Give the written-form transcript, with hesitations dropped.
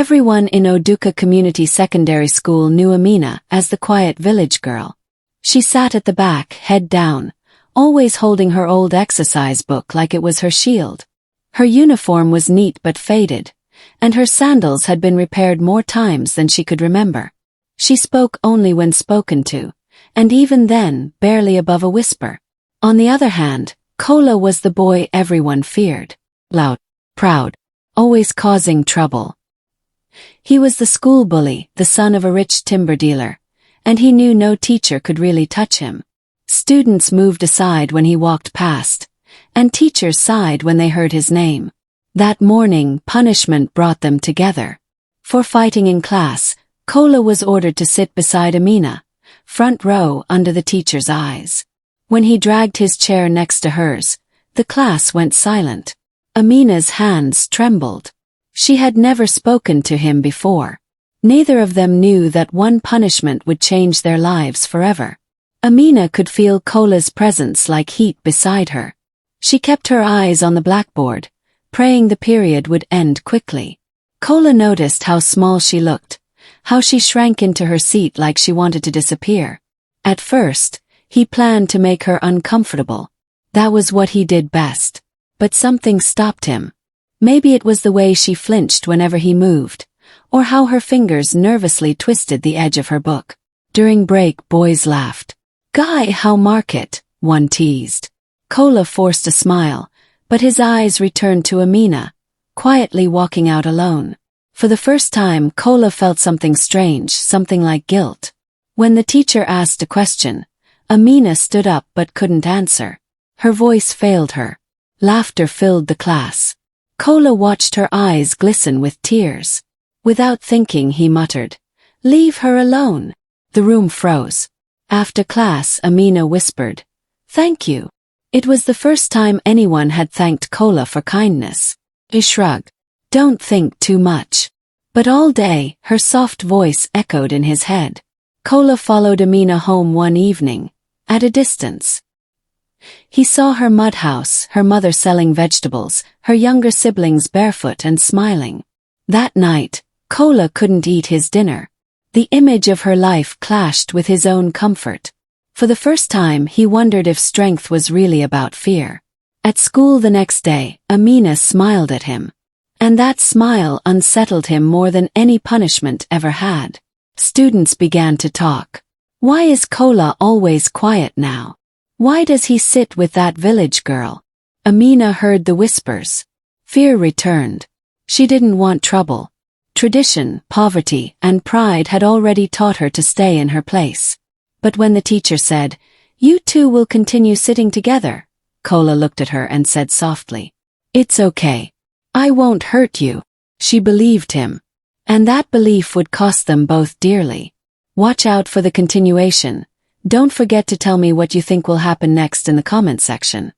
Everyone in Oduka Community Secondary School knew Amina as the quiet village girl. She sat at the back, head down, always holding her old exercise book like it was her shield. Her uniform was neat but faded, and her sandals had been repaired more times than she could remember. She spoke only when spoken to, and even then barely above a whisper. On the other hand, Kola was the boy everyone feared. Loud, proud, always causing trouble. He was the school bully, the son of a rich timber dealer, and he knew no teacher could really touch him. Students moved aside when he walked past, and teachers sighed when they heard his name. That morning, punishment brought them together. For fighting in class, Kola was ordered to sit beside Amina, front row under the teacher's eyes. When he dragged his chair next to hers, the class went silent. Amina's hands trembled. She had never spoken to him before. Neither of them knew that one punishment would change their lives forever. Amina could feel Kola's presence like heat beside her. She kept her eyes on the blackboard, praying the period would end quickly. Kola noticed how small she looked, how she shrank into her seat like she wanted to disappear. At first, he planned to make her uncomfortable. That was what he did best. But something stopped him. Maybe it was the way she flinched whenever he moved, or how her fingers nervously twisted the edge of her book. During break, boys laughed. "Guy, how market," one teased. Kola forced a smile, but his eyes returned to Amina, quietly walking out alone. For the first time, Kola felt something strange, something like guilt. When the teacher asked a question, Amina stood up but couldn't answer. Her voice failed her. Laughter filled the class. Kola watched her eyes glisten with tears. Without thinking, he muttered, "Leave her alone." The room froze. After class, Amina whispered, "Thank you." It was the first time anyone had thanked Kola for kindness. He shrugged. "Don't think too much." But all day, her soft voice echoed in his head. Kola followed Amina home one evening, at a distance. He saw her mud house, her mother selling vegetables, her younger siblings barefoot and smiling. That night, Kola couldn't eat his dinner. The image of her life clashed with his own comfort. For the first time, he wondered if strength was really about fear. At school the next day, Amina smiled at him. And that smile unsettled him more than any punishment ever had. Students began to talk. Why is Kola always quiet now? Why does he sit with that village girl? Amina heard the whispers. Fear returned. She didn't want trouble. Tradition, poverty, and pride had already taught her to stay in her place. But when the teacher said, "You two will continue sitting together," Kola looked at her and said softly, "It's okay. I won't hurt you." She believed him. And that belief would cost them both dearly. Watch out for the continuation. Don't forget to tell me what you think will happen next in the comment section.